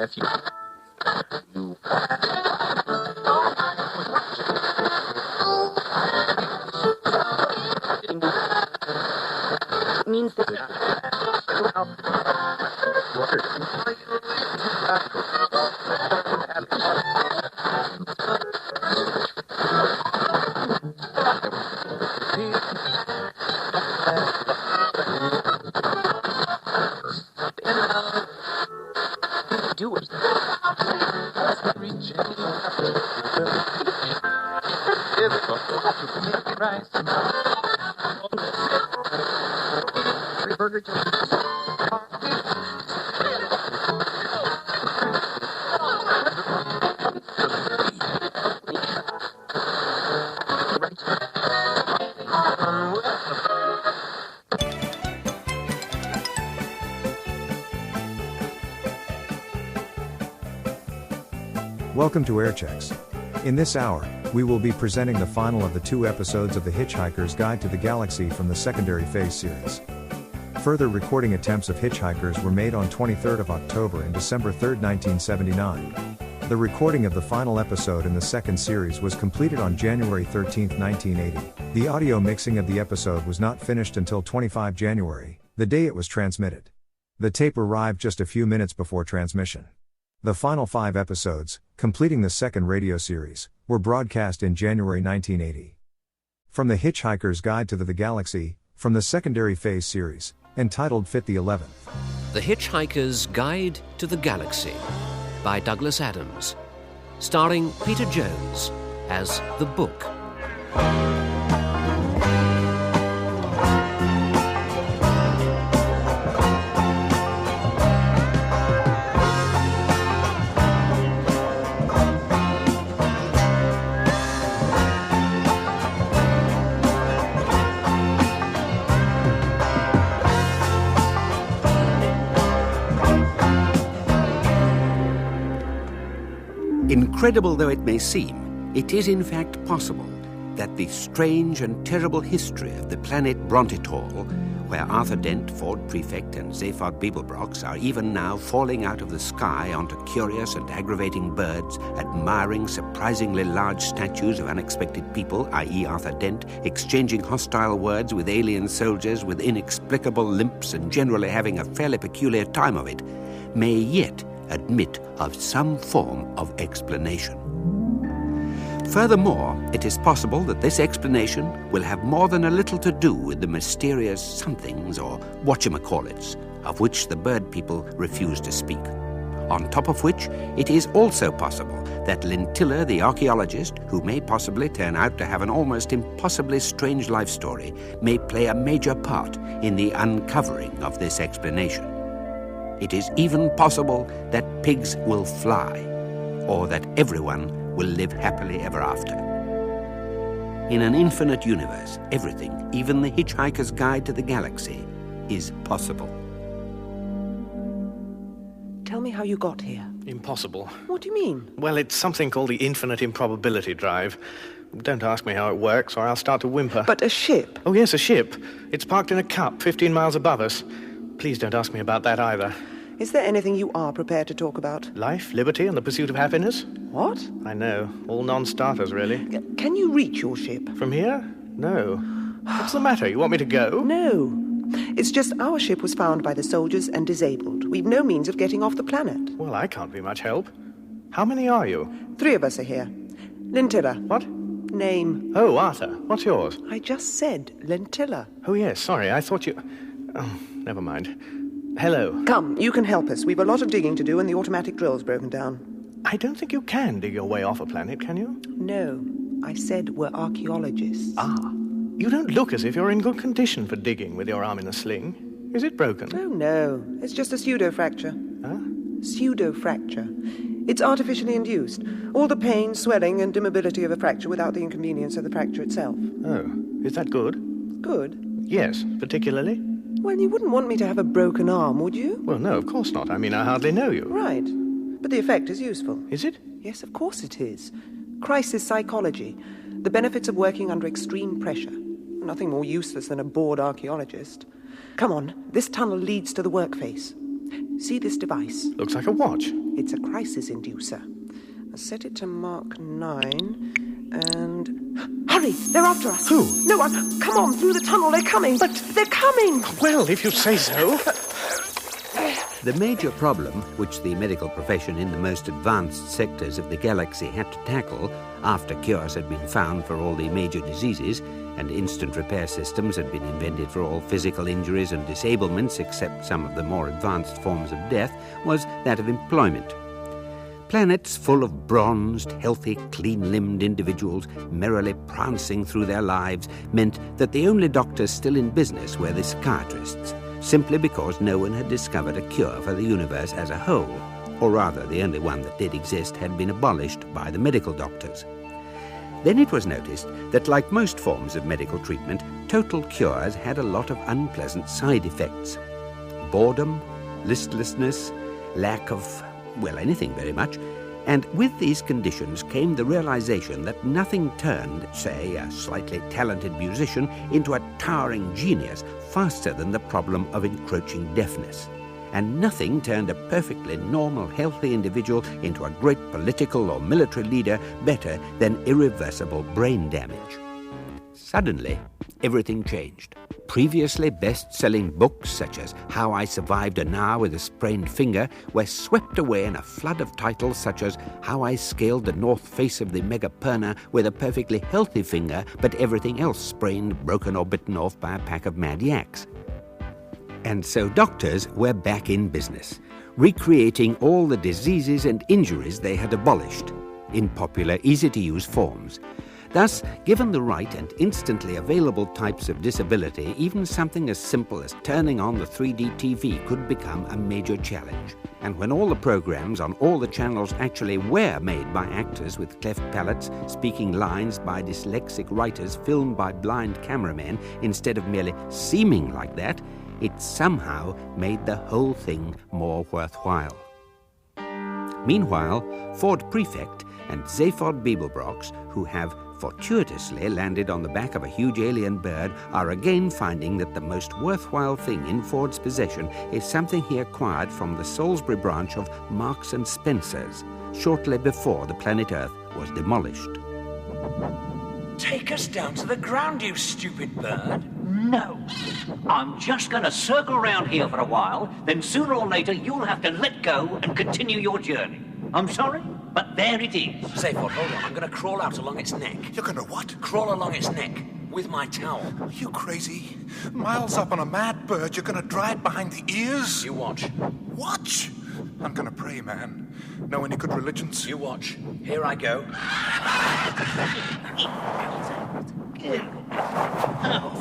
if you means that do it. Burger Welcome to Air Checks. In this hour, we will be presenting the final of the 2 episodes of the Hitchhiker's Guide to the Galaxy from the Secondary Phase series. Further recording attempts of Hitchhikers were made on 23rd of October and December 3, 1979. The recording of the final episode in the second series was completed on January 13, 1980. The audio mixing of the episode was not finished until 25 January, the day it was transmitted. The tape arrived just a few minutes before transmission. The final 5 episodes, completing the second radio series, were broadcast in January 1980. From the Hitchhiker's Guide to the Galaxy, from the Secondary Phase series, entitled Fit the 11th. The Hitchhiker's Guide to the Galaxy, by Douglas Adams, starring Peter Jones as the Book. Incredible though it may seem, it is in fact possible that the strange and terrible history of the planet Brontitor, where Arthur Dent, Ford Prefect, and Zaphod Beeblebrox are even now falling out of the sky onto curious and aggravating birds, admiring surprisingly large statues of unexpected people, i.e. Arthur Dent, exchanging hostile words with alien soldiers with inexplicable limps and generally having a fairly peculiar time of it, may yet admit of some form of explanation. Furthermore, it is possible that this explanation will have more than a little to do with the mysterious somethings, or whatchamacallits, of which the bird people refuse to speak. On top of which, it is also possible that Lintilla, the archaeologist, who may possibly turn out to have an almost impossibly strange life story, may play a major part in the uncovering of this explanation. It is even possible that pigs will fly, or that everyone will live happily ever after. In an infinite universe, everything, even the Hitchhiker's Guide to the Galaxy, is possible. Tell me how you got here. Impossible. What do you mean? Well, it's something called the infinite improbability drive. Don't ask me how it works, or I'll start to whimper. But a ship? Oh, yes, a ship. It's parked in a cup 15 miles above us. Please don't ask me about that either. Is there anything you are prepared to talk about? Life, liberty, and the pursuit of happiness? What? I know. All non-starters, really. Can you reach your ship? From here? No. What's the matter? You want me to go? No. It's just our ship was found by the soldiers and disabled. We've no means of getting off the planet. Well, I can't be much help. How many are you? 3 of us are here. Lintilla. What? Name. Oh, Arthur. What's yours? I just said Lintilla. Oh, yes, sorry. I thought you... Oh, never mind. Hello. Come, you can help us. We've a lot of digging to do and the automatic drill's broken down. I don't think you can dig your way off a planet, can you? No. I said we're archaeologists. Ah. You don't look as if you're in good condition for digging with your arm in a sling. Is it broken? Oh, no. It's just a pseudo-fracture. Huh? Pseudo-fracture. It's artificially induced. All the pain, swelling, and immobility of a fracture without the inconvenience of the fracture itself. Oh. Is that good? Good? Yes, particularly. Well, you wouldn't want me to have a broken arm, would you? Well, no, of course not. I mean, I hardly know you. Right. But the effect is useful. Is it? Yes, of course it is. Crisis psychology. The benefits of working under extreme pressure. Nothing more useless than a bored archaeologist. Come on, this tunnel leads to the work face. See this device? Looks like a watch. It's a crisis inducer. I'll set it to Mark 9 and... Hurry! They're after us! Who? No one! Come on, through the tunnel, they're coming! But they're coming! Well, if you say so. The major problem which the medical profession in the most advanced sectors of the galaxy had to tackle, after cures had been found for all the major diseases and instant repair systems had been invented for all physical injuries and disablements except some of the more advanced forms of death, was that of employment. Planets full of bronzed, healthy, clean-limbed individuals merrily prancing through their lives meant that the only doctors still in business were the psychiatrists, simply because no one had discovered a cure for the universe as a whole, or rather the only one that did exist had been abolished by the medical doctors. Then it was noticed that, like most forms of medical treatment, total cures had a lot of unpleasant side effects. Boredom, listlessness, lack of, well, anything very much. And with these conditions came the realization that nothing turned, say, a slightly talented musician into a towering genius faster than the problem of encroaching deafness. And nothing turned a perfectly normal, healthy individual into a great political or military leader better than irreversible brain damage. Suddenly, everything changed. Previously best-selling books, such as How I Survived an Hour with a Sprained Finger, were swept away in a flood of titles such as How I Scaled the North Face of the Megaperna with a perfectly healthy finger, but everything else sprained, broken, or bitten off by a pack of mad yaks. And so doctors were back in business, recreating all the diseases and injuries they had abolished, in popular, easy-to-use forms. Thus, given the right and instantly available types of disability, even something as simple as turning on the 3D TV could become a major challenge. And when all the programs on all the channels actually were made by actors with cleft palates, speaking lines by dyslexic writers, filmed by blind cameramen, instead of merely seeming like that, it somehow made the whole thing more worthwhile. Meanwhile, Ford Prefect and Zaphod Beeblebrox, who have fortuitously landed on the back of a huge alien bird, are again finding that the most worthwhile thing in Ford's possession is something he acquired from the Salisbury branch of Marks and Spencer's, shortly before the planet Earth was demolished. Take us down to the ground, you stupid bird. No. I'm just going to circle around here for a while, then sooner or later you'll have to let go and continue your journey. I'm sorry, but there it is. Zaphod, hold on. I'm going to crawl out along its neck. You're gonna what? Crawl along its neck with my towel. Are you crazy? Miles up on a mad bird, you're gonna dry it behind the ears? You watch. Watch? I'm gonna pray, man. Know any good religions? You watch. Here I go.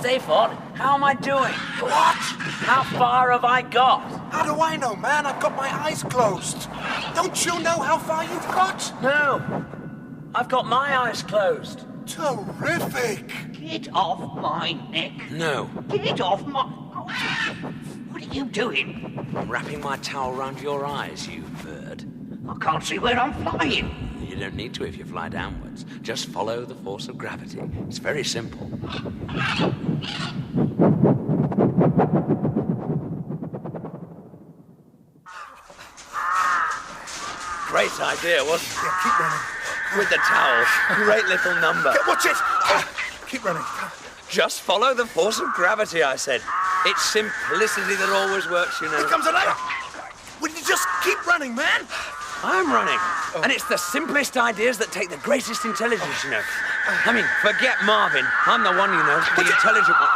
Zaphod, how am I doing? What? How far have I got? How do I know, man? I've got my eyes closed. Don't you know how far you've got? No. I've got my eyes closed. Terrific! Get off my neck. No. Get off my... What are you doing? I'm wrapping my towel around your eyes, you bird. I can't see where I'm flying. You don't need to if you fly downwards. Just follow the force of gravity. It's very simple. Great idea, wasn't it? Yeah, keep running. With the towel. Great little number. Watch it! Keep running. Just follow the force of gravity, I said. It's simplicity that always works, you know. Here comes a light! Will you just keep running, man? I'm running. And it's the simplest ideas that take the greatest intelligence, you know. I mean, forget Marvin. I'm the one, you know, the intelligent one.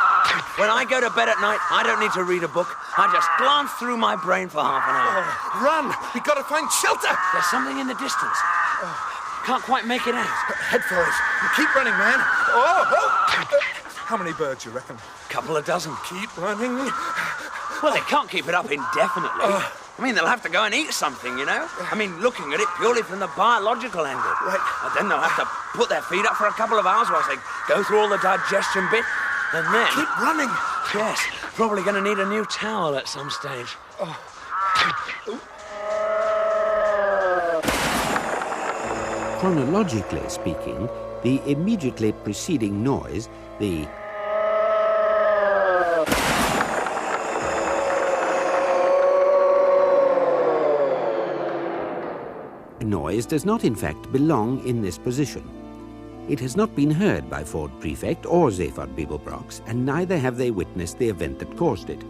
When I go to bed at night, I don't need to read a book. I just glance through my brain for half an hour. Run! We gotta find shelter! There's something in the distance. Can't quite make it out. Head for it. Keep running, man. How many birds, you reckon? Couple of dozen. Keep running. Well, they can't keep it up indefinitely. I mean, they'll have to go and eat something, you know? I mean, looking at it purely from the biological angle. Right. And then they'll have to put their feet up for a couple of hours whilst they go through all the digestion bit. And then... Keep running. Yes, probably going to need a new towel at some stage. Chronologically speaking, the immediately preceding noise, the noise does not in fact belong in this position. It has not been heard by Ford Prefect or Zaphod Beeblebrox, and neither have they witnessed the event that caused it.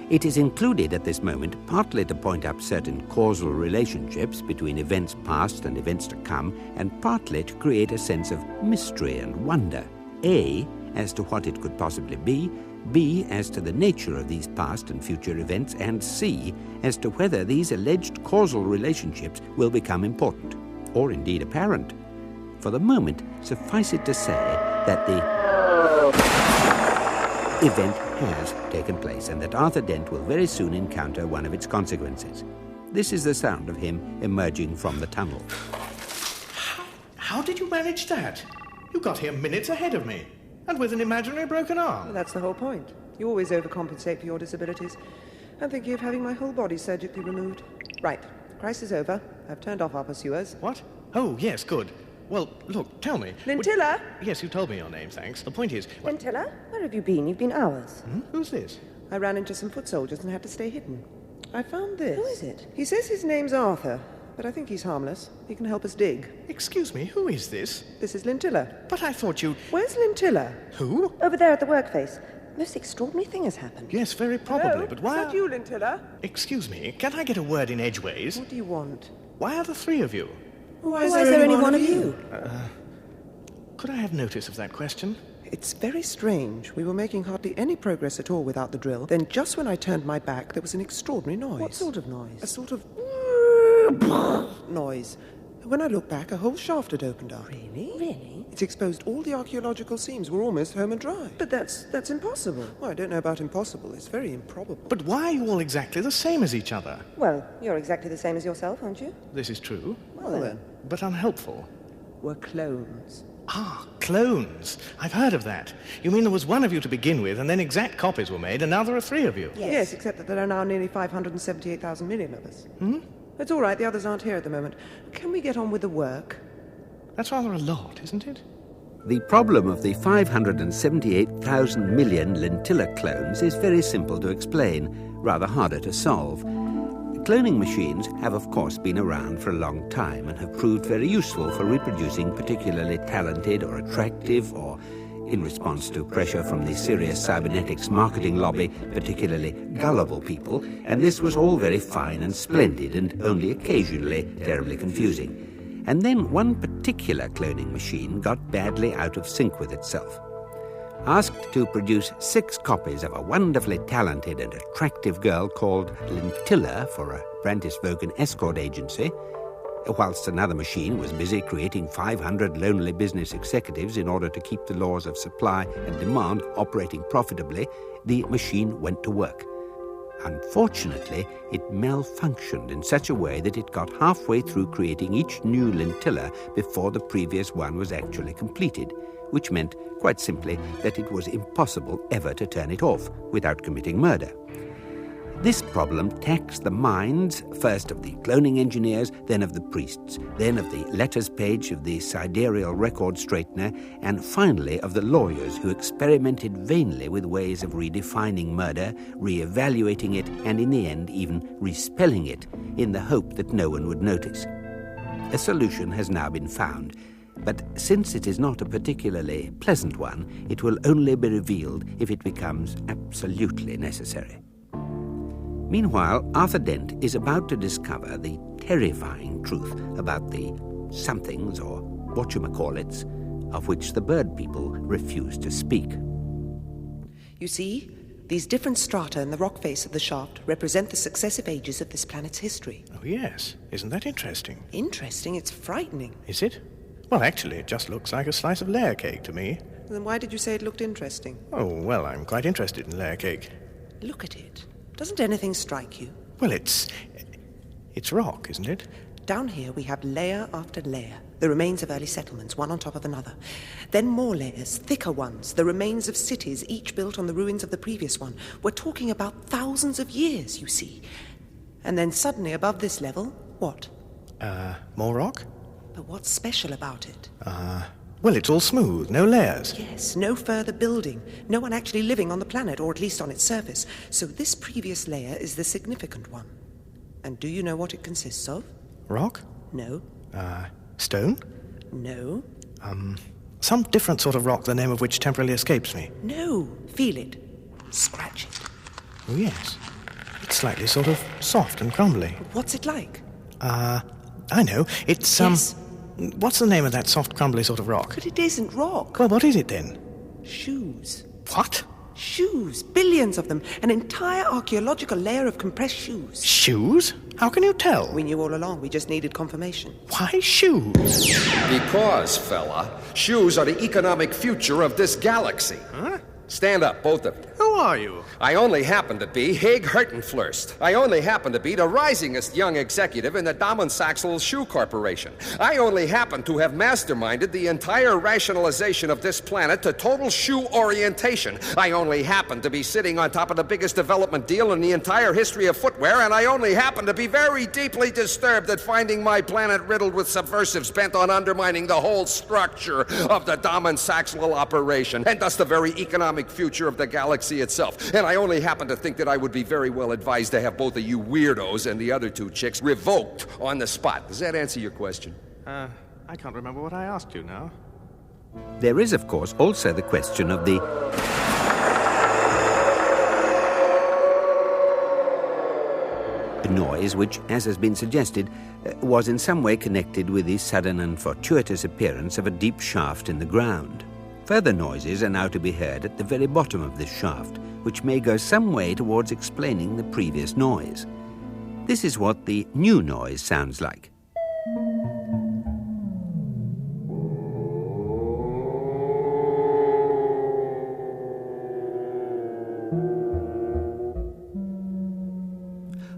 It is included at this moment partly to point up certain causal relationships between events past and events to come, and partly to create a sense of mystery and wonder, A, as to what it could possibly be, B, as to the nature of these past and future events, and C, as to whether these alleged causal relationships will become important, or indeed apparent. For the moment, suffice it to say that the event has taken place, and that Arthur Dent will very soon encounter one of its consequences. This is the sound of him emerging from the tunnel. How did you manage that? You got here minutes ahead of me, and with an imaginary broken arm. Well, that's the whole point. You always overcompensate for your disabilities. I'm thinking of having my whole body surgically removed. Right. Crisis over. I've turned off our pursuers. What? Oh, yes, good. Well, look, tell me. Lintilla? Yes, you told me your name, thanks. The point is... Lintilla? Where have you been? You've been hours. Who's this? I ran into some foot soldiers and had to stay hidden. I found this. Who is it? He says his name's Arthur, but I think he's harmless. He can help us dig. Excuse me, who is this? This is Lintilla. But I thought you... Where's Lintilla? Who? Over there at the workface. Most extraordinary thing has happened. Yes, very probably, Hello? but why... Is that you, Lintilla? Excuse me, can I get a word in edgeways? What do you want? Why are the three of you? Why is there only one of you? Could I have notice of that question? It's very strange. We were making hardly any progress at all without the drill. Then just when I turned my back, there was an extraordinary noise. What sort of noise? A sort of noise. When I looked back, a whole shaft had opened up. Really? Really? It's exposed all the archaeological seams. We're almost home and dry. But that's impossible. Well, I don't know about impossible. It's very improbable. But why are you all exactly the same as each other? Well, you're exactly the same as yourself, aren't you? This is true, Well then, but unhelpful. we're clones. Ah, clones. I've heard of that. You mean there was one of you to begin with, and then exact copies were made, and now there are three of you? Yes, except that there are now nearly 578,000 million of us. It's all right. The others aren't here at the moment. Can we get on with the work? That's rather a lot, isn't it? The problem of the 578,000 million Lintilla clones is very simple to explain, rather harder to solve. Cloning machines have, of course, been around for a long time and have proved very useful for reproducing particularly talented or attractive or, in response to pressure from the serious cybernetics marketing lobby, particularly gullible people, and this was all very fine and splendid and only occasionally terribly confusing. And then one particular cloning machine got badly out of sync with itself. Asked to produce 6 copies of a wonderfully talented and attractive girl called Lintilla for a Prentice Vogan escort agency, whilst another machine was busy creating 500 lonely business executives in order to keep the laws of supply and demand operating profitably, the machine went to work. Unfortunately, it malfunctioned in such a way that it got halfway through creating each new Lintilla before the previous one was actually completed, which meant, quite simply, that it was impossible ever to turn it off without committing murder. This problem taxed the minds, first of the cloning engineers, then of the priests, then of the letters page of the sidereal record straightener, and finally of the lawyers who experimented vainly with ways of redefining murder, re-evaluating it, and in the end even respelling it, in the hope that no one would notice. A solution has now been found, but since it is not a particularly pleasant one, it will only be revealed if it becomes absolutely necessary. Meanwhile, Arthur Dent is about to discover the terrifying truth about the somethings, or whatchamacallits, of which the bird people refuse to speak. You see, these different strata in the rock face of the shaft represent the successive ages of this planet's history. Oh, yes. Isn't that interesting? Interesting? It's frightening. Is it? Well, actually, it just looks like a slice of layer cake to me. Then why did you say it looked interesting? Oh, well, I'm quite interested in layer cake. Look at it. Doesn't anything strike you? Well, it's rock, isn't it? Down here we have layer after layer, the remains of early settlements, one on top of another. Then more layers, thicker ones, the remains of cities, each built on the ruins of the previous one. We're talking about thousands of years, you see. And then suddenly above this level, what? More rock? But what's special about it? Well, it's all smooth, no layers. Yes, no further building. No one actually living on the planet, or at least on its surface. So this previous layer is the significant one. And do you know what it consists of? Rock? No. Stone? No. Some different sort of rock, the name of which temporarily escapes me. No. Feel it. Scratch it. Oh, yes. It's slightly sort of soft and crumbly. What's it like? I know. It's, Yes. What's the name of that soft, crumbly sort of rock? But it isn't rock. Well, what is it then? Shoes. What? Shoes. Billions of them. An entire archaeological layer of compressed shoes. Shoes? How can you tell? We knew all along. We just needed confirmation. Why shoes? Because, fella, shoes are the economic future of this galaxy. Huh? Stand up, both of you. Who are you? I only happen to be Hig Hertenflurst. I only happen to be the risingest young executive in the Damonsaxel Shoe Corporation. I only happen to have masterminded the entire rationalization of this planet to total shoe orientation. I only happen to be sitting on top of the biggest development deal in the entire history of footwear, and I only happen to be very deeply disturbed at finding my planet riddled with subversives bent on undermining the whole structure of the Damonsaxel operation, and thus the very economic future of the galaxy itself. And I only happen to think that I would be very well advised to have both of you weirdos and the other two chicks revoked on the spot. Does that answer your question? I can't remember what I asked you now. There is, of course, also the question of the noise, which, as has been suggested, was in some way connected with the sudden and fortuitous appearance of a deep shaft in the ground. Further noises are now to be heard at the very bottom of this shaft, which may go some way towards explaining the previous noise. This is what the new noise sounds like.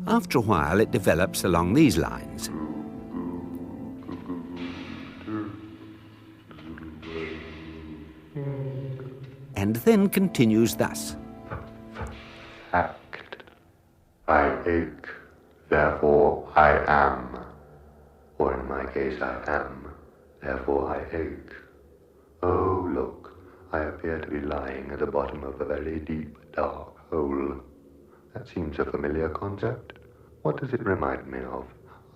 After a while, it develops along these lines. And then continues thus. Fact. I ache, therefore I am. Or in my case, I am, therefore I ache. Oh, look, I appear to be lying at the bottom of a very deep, dark hole. That seems a familiar concept. What does it remind me of?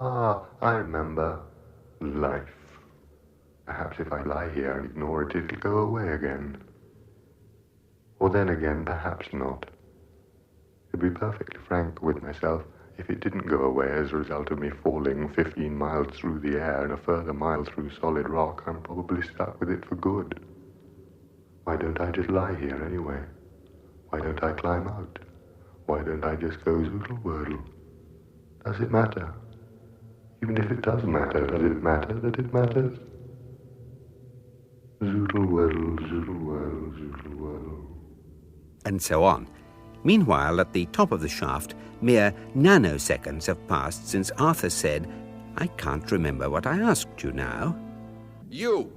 Ah, I remember. Life. Perhaps if I lie here and ignore it, it'll go away again. Or then again, perhaps not. To be perfectly frank with myself, if it didn't go away as a result of me falling 15 miles through the air and a further mile through solid rock, I'm probably stuck with it for good. Why don't I just lie here anyway? Why don't I climb out? Why don't I just go zoodle wordle? Does it matter? Even if it does matter, does it matter that it matters? Zoodle wordle, zoodle wordle, zoodle wordle. And so on. Meanwhile, at the top of the shaft, mere nanoseconds have passed since Arthur said, "I can't remember what I asked you now." You!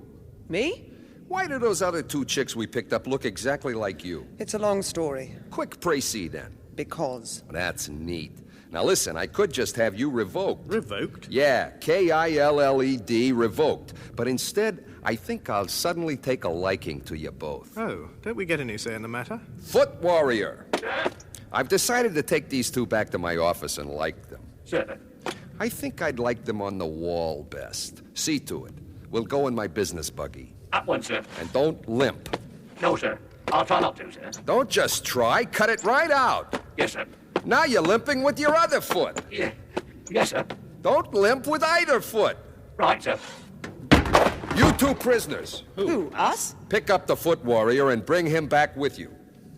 Me? Why do those other two chicks we picked up look exactly like you? It's a long story. Quick précis, then. Because. That's neat. Now listen, I could just have you revoked. Revoked? Yeah, Killed, revoked. But instead, I think I'll suddenly take a liking to you both. Oh, don't we get any say in the matter? Foot Warrior! I've decided to take these two back to my office and like them. Sir. I think I'd like them on the wall best. See to it. We'll go in my business buggy. At once, sir. And don't limp. No, sir. I'll try not to, sir. Don't just try, cut it right out. Yes, sir. Now you're limping with your other foot. Yeah. Yes, sir. Don't limp with either foot. Right, sir. You two prisoners. Who? Us? Pick up the Foot Warrior and bring him back with you.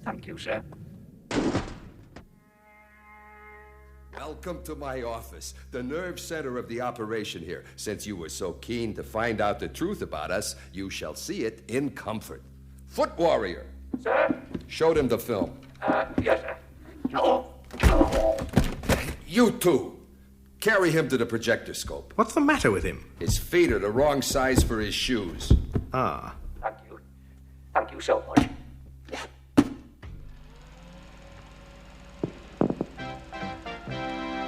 Thank you, sir. Welcome to my office, the nerve center of the operation here. Since you were so keen to find out the truth about us, you shall see it in comfort. Foot Warrior. Sir? Showed him the film. Yes, sir. Oh. You two. Carry him to the projector scope. What's the matter with him? His feet are the wrong size for his shoes. Ah. Thank you. Thank you so much.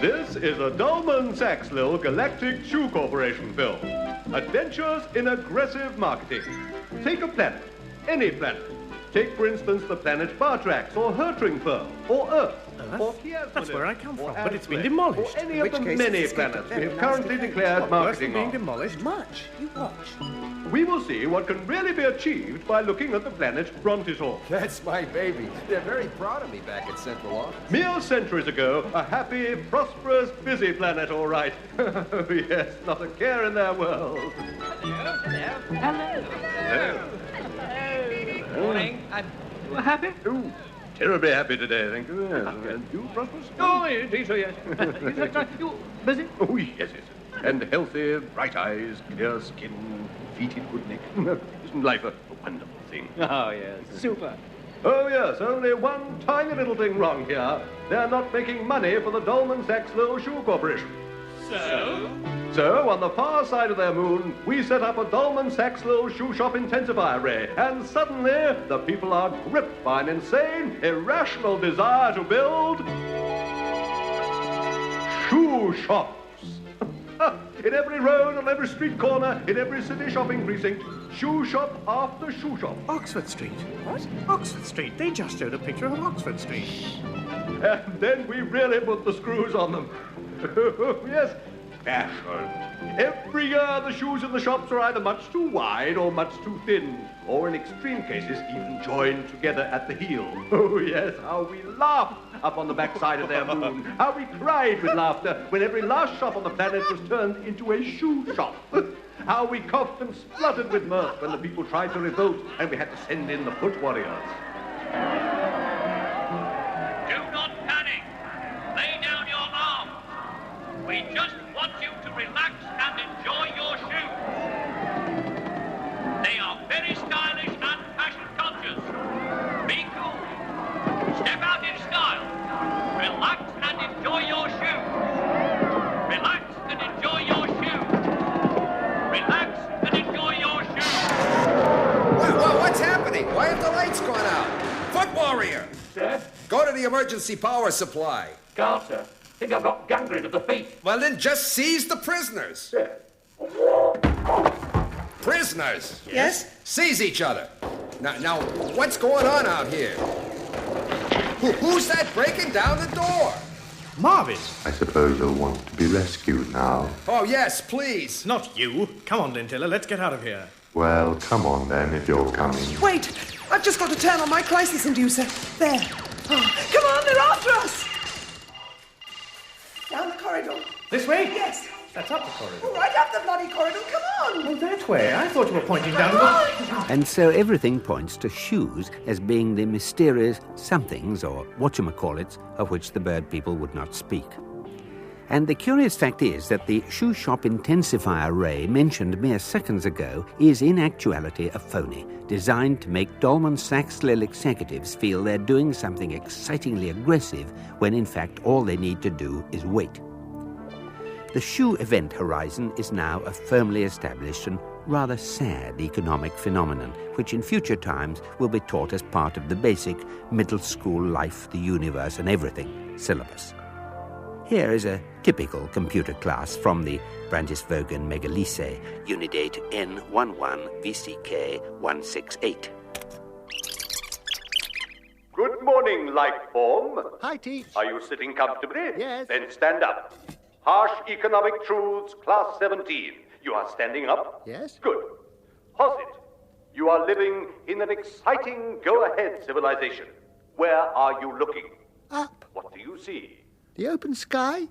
This is a Damonsaxel Galactic Shoe Corporation film. Adventures in aggressive marketing. Take a planet, any planet. Take, for instance, the planet Bartrax or Hertringfur or Earth. That's where I come from, but it's been demolished. Or any of the many planets we have currently declared marketing being on. demolished. Much. You watch. We will see what can really be achieved by looking at the planet Brontisor. That's my baby. They're very proud of me back at Central Office. Mere centuries ago, a happy, prosperous, busy planet, all right. Yes, not a care in their world. Hello. Morning. You happy? Oh, terribly happy today, thank you. Yes. And you, prosperous? Oh, indeed, so yes. You busy? Oh, yes. And healthy, bright eyes, clear skin, feet in good nick. Isn't life a wonderful thing? Oh, yes. Super. Oh, yes, only one tiny little thing wrong here. They're not making money for the Dolman Sachs Little Shoe Corporation. So, on the far side of their moon, we set up a Dolman Sachs Little Shoe Shop intensifier array, and suddenly the people are gripped by an insane, irrational desire to build shoe shops. In every road, on every street corner, in every city shopping precinct, shoe shop after shoe shop. Oxford Street. What? Oxford Street. They just showed a picture of Oxford Street. And then we really put the screws on them. Yes, fashion. Every year the shoes in the shops are either much too wide or much too thin, or in extreme cases even joined together at the heel. Oh yes, how we laughed up on the backside of their moon. How we cried with laughter when every last shop on the planet was turned into a shoe shop. How we coughed and spluttered with mirth when the people tried to revolt and we had to send in the foot warriors. Do not panic. Lay down your arms. We just want you to relax and enjoy your shoes. They are very stylish and fashion conscious. Be cool. Step out in style. Relax and enjoy your shoes. Relax and enjoy your shoes. Relax and enjoy your shoes. What's happening? Why have the lights gone out? Foot warrior! Sir? Go to the emergency power supply. Can't, sir. Think I've got gangrene of the feet. Well, then just seize the prisoners. Sir. Prisoners? Yes? Seize each other. Now, what's going on out here? Who's that breaking down the door? Marvin. I suppose you'll want to be rescued now. Oh, yes, please. Not you. Come on, Lintilla, let's get out of here. Well, come on then, if you're coming. Wait! I've just got to turn on my crisis inducer. There. Oh, come on, they're after us! Down the corridor. This way? Yes. That's up the corridor. Right up the bloody corridor, come on! Oh, that way. I thought you were pointing down the... And so everything points to shoes as being the mysterious somethings, or whatchamacallits, of which the bird people would not speak. And the curious fact is that the shoe shop intensifier array mentioned mere seconds ago is in actuality a phony, designed to make Dolman Sachs Lil executives feel they're doing something excitingly aggressive when in fact all they need to do is wait. The shoe event horizon is now a firmly established and rather sad economic phenomenon, which in future times will be taught as part of the basic middle school life, the universe and everything syllabus. Here is a typical computer class from the Brandisvogen Megalise, Unidate N11 VCK 168. Good morning, life form. Hi, Teach. Are you sitting comfortably? Yes. Then stand up. Harsh Economic Truths, Class 17. You are standing up? Yes. Good. Posit. You are living in an exciting go-ahead civilization. Where are you looking? Up. What do you see? The open sky,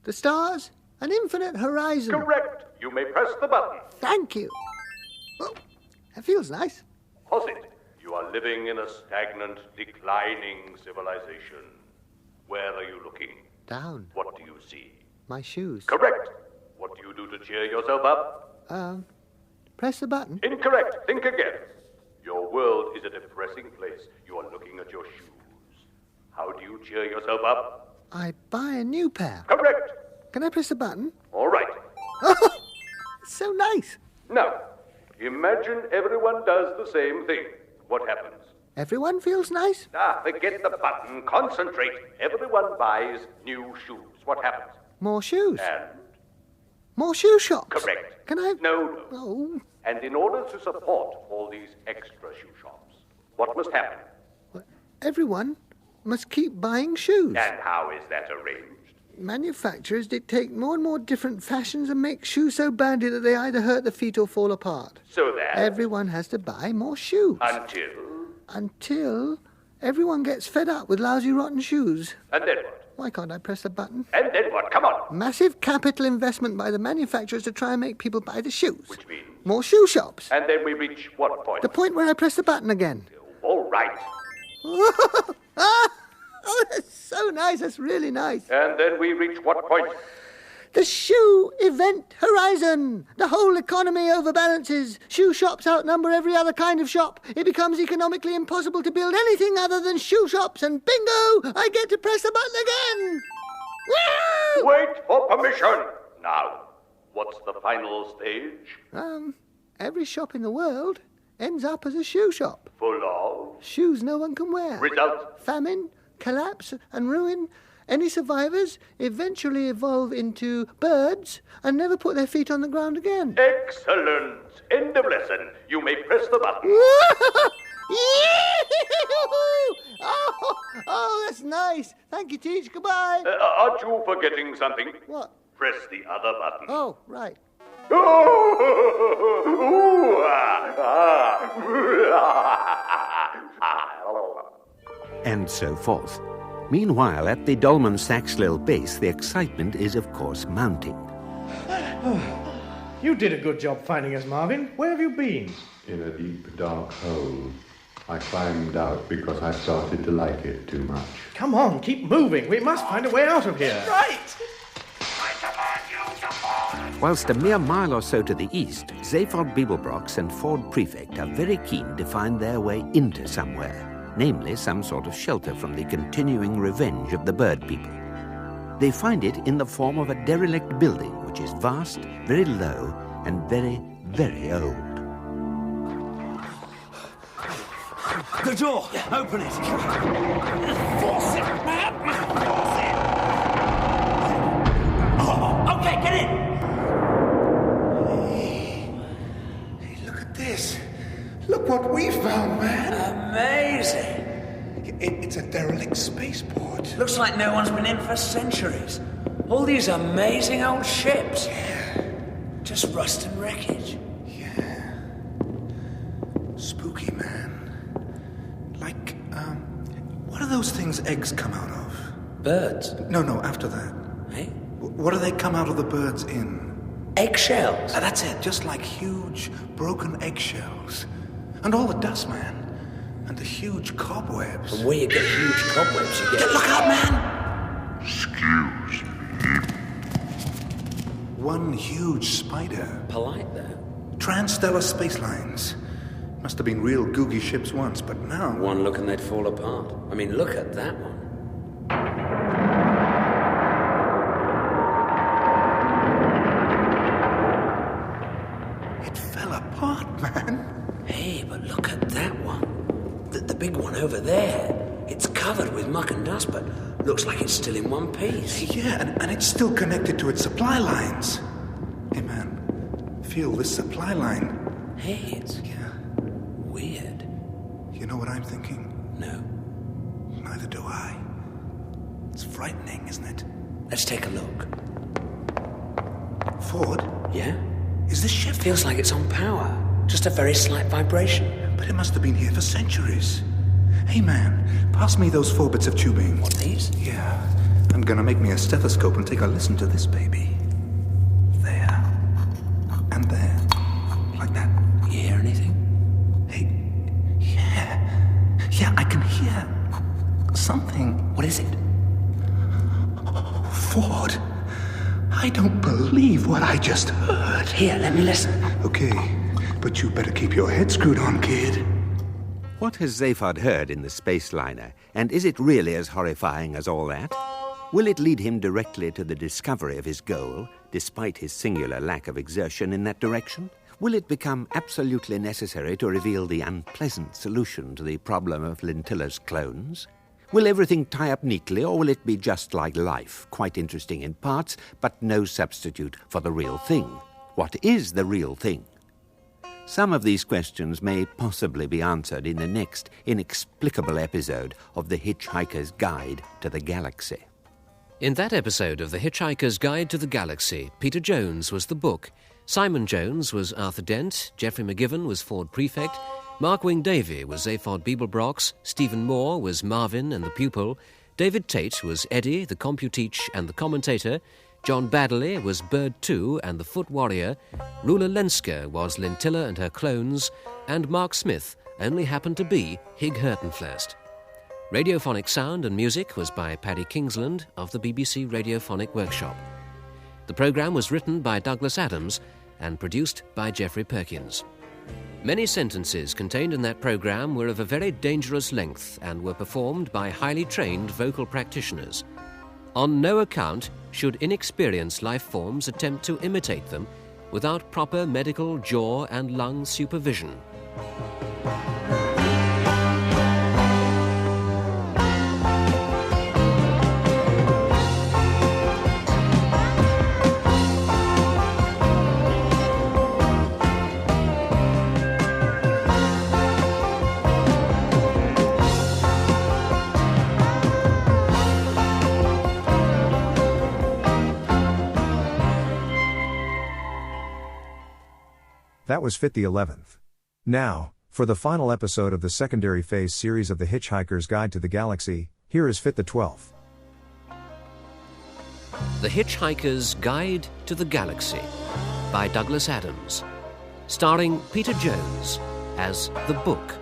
the stars, an infinite horizon. Correct. You may press the button. Thank you. Oh, that feels nice. Posit. You are living in a stagnant, declining civilization. Where are you looking? Down. What do you see? My shoes. Correct. What do you do to cheer yourself up? Press the button. Incorrect. Think again. Your world is a depressing place. You are looking at your shoes. How do you cheer yourself up? I buy a new pair. Correct. Can I press the button? All right. Oh, it's so nice. Now, imagine everyone does the same thing. What happens? Everyone feels nice. Forget the button. Concentrate. Everyone buys new shoes. What happens? More shoes. And? More shoe shops. Correct. Can I? No. Oh. And in order to support all these extra shoe shops, what must happen? Everyone must keep buying shoes. And how is that arranged? Manufacturers dictate more and more different fashions and make shoes so badly that they either hurt the feet or fall apart. So that... Everyone has to buy more shoes. Until everyone gets fed up with lousy, rotten shoes. And then what? Why can't I press the button? And then what? Come on. Massive capital investment by the manufacturers to try and make people buy the shoes. Which means? More shoe shops. And then we reach what point? The point where I press the button again. All right. Oh, that's so nice. That's really nice. And then we reach what point? The shoe event horizon. The whole economy overbalances. Shoe shops outnumber every other kind of shop. It becomes economically impossible to build anything other than shoe shops, and bingo! I get to press the button again. Woo! Wait for permission. Now, what's the final stage? Every shop in the world ends up as a shoe shop. Full of? Shoes no one can wear. Result? Famine, collapse, and ruin. Any survivors eventually evolve into birds and never put their feet on the ground again. Excellent. End of lesson. You may press the button. Oh, that's nice. Thank you, Teach. Goodbye. Aren't you forgetting something? What? Press the other button. Oh, right. And so forth. Meanwhile, at the Dolmen Saxlil base, the excitement is, of course, mounting. You did a good job finding us, Marvin. Where have you been? In a deep, dark hole. I climbed out because I started to like it too much. Come on, keep moving. We must find a way out of here. Right! Whilst a mere mile or so to the east, Zaphod Beeblebrox and Ford Prefect are very keen to find their way into somewhere, namely some sort of shelter from the continuing revenge of the bird people. They find it in the form of a derelict building which is vast, very low, and very, very old. The door! Open it! Force it, man! Force it! Oh, okay, get in! Hey, look at this. Look what we found, man. Amazing! It's a derelict spaceport. Looks like no one's been in for centuries. All these amazing old ships. Yeah. Just rust and wreckage. Yeah. Spooky, man. Like, what are those things eggs come out of? Birds? No, after that. Eh? What do they come out of the birds in? Eggshells. That's it, just like huge, broken eggshells. And all the dust, man. And the huge cobwebs. And where you get huge cobwebs, you get... Look out, man! Excuse me. One huge spider. Polite, though. Transstellar space lines. Must have been real googie ships once, but now... One look and they'd fall apart. I mean, look at that one. It fell apart, man. Hey, but look at that one. The big one over there. It's covered with muck and dust, but looks like it's still in one piece. Yeah, and it's still connected to its supply lines. Hey, man, feel this supply line. Hey, it's... Yeah. Weird. You know what I'm thinking? No. Neither do I. It's frightening, isn't it? Let's take a look. Ford? Yeah? Is this ship... Feels like it's on power. Just a very slight vibration. But it must have been here for centuries. Hey, man, pass me those 4 bits of tubing. What, these? Yeah. I'm gonna make me a stethoscope and take a listen to this baby. There. And there. Like that. You hear anything? Hey. Yeah. Yeah, I can hear something. What is it? Ford. I don't believe what I just heard. Here, let me listen. Okay, but you better keep your head screwed on, kid. What has Zaphod heard in the space liner, and is it really as horrifying as all that? Will it lead him directly to the discovery of his goal, despite his singular lack of exertion in that direction? Will it become absolutely necessary to reveal the unpleasant solution to the problem of Lintilla's clones? Will everything tie up neatly, or will it be just like life, quite interesting in parts, but no substitute for the real thing? What is the real thing? Some of these questions may possibly be answered in the next inexplicable episode of The Hitchhiker's Guide to the Galaxy. In that episode of The Hitchhiker's Guide to the Galaxy, Peter Jones was the book, Simon Jones was Arthur Dent, Geoffrey McGivern was Ford Prefect, Mark Wing Davey was Zaphod Beeblebrox, Stephen Moore was Marvin and the Pupil, David Tate was Eddie, the Computeach and the Commentator, John Baddeley was Bird 2 and the Foot Warrior, Rula Lenska was Lintilla and her clones, and Mark Smith only happened to be Hig Hurtenflirst. Radiophonic sound and music was by Paddy Kingsland of the BBC Radiophonic Workshop. The programme was written by Douglas Adams and produced by Geoffrey Perkins. Many sentences contained in that programme were of a very dangerous length and were performed by highly trained vocal practitioners. On no account should inexperienced life forms attempt to imitate them without proper medical jaw and lung supervision. That was Fit the 11th. Now, for the final episode of the secondary phase series of The Hitchhiker's Guide to the Galaxy, here is Fit the 12th. The Hitchhiker's Guide to the Galaxy by Douglas Adams, starring Peter Jones as the book.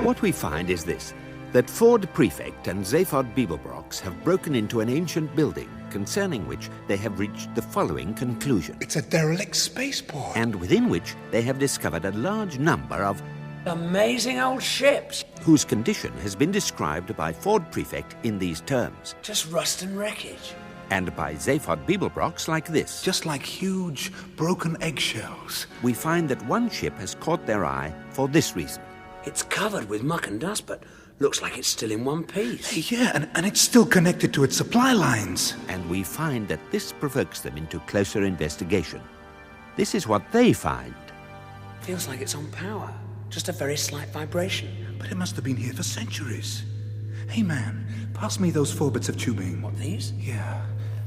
What we find is this, that Ford Prefect and Zaphod Beeblebrox have broken into an ancient building, concerning which they have reached the following conclusion. It's a derelict spaceport. And within which they have discovered a large number of amazing old ships, whose condition has been described by Ford Prefect in these terms. Just rust and wreckage. And by Zaphod Beeblebrox like this. Just like huge, broken eggshells. We find that one ship has caught their eye for this reason. It's covered with muck and dust, but looks like it's still in one piece. Yeah, and it's still connected to its supply lines. And we find that this provokes them into closer investigation. This is what they find. Feels like it's on power. Just a very slight vibration. But it must have been here for centuries. Hey, man, pass me those 4 bits of tubing. What, these? Yeah.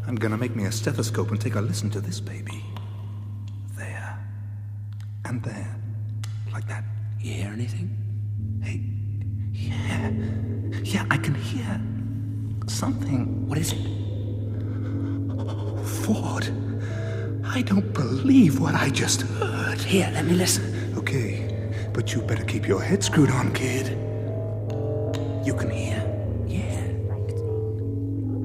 I'm gonna make me a stethoscope and take a listen to this baby. There. And there. Like that. You hear anything? Hey, yeah, I can hear something. What is it? Ford, I don't believe what I just heard. Here, let me listen. Okay, but you better keep your head screwed on, kid. You can hear? Yeah.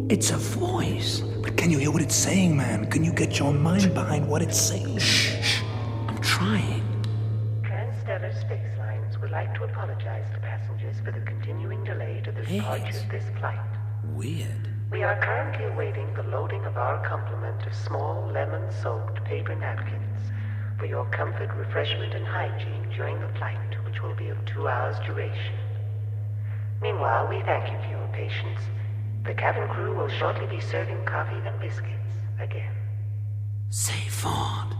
It's a voice. But can you hear what it's saying, man? Can you get your mind behind what it's saying? Shh. I'm trying. Transstellar Space Lines would like to apologize to passengers for the continuing delay to the departure of this flight. Weird. We are currently awaiting the loading of our complement of small lemon-soaked paper napkins for your comfort, refreshment, and hygiene during the flight, which will be of 2 hours' duration. Meanwhile, we thank you for your patience. The cabin crew will shortly be serving coffee and biscuits again. Say, Ford,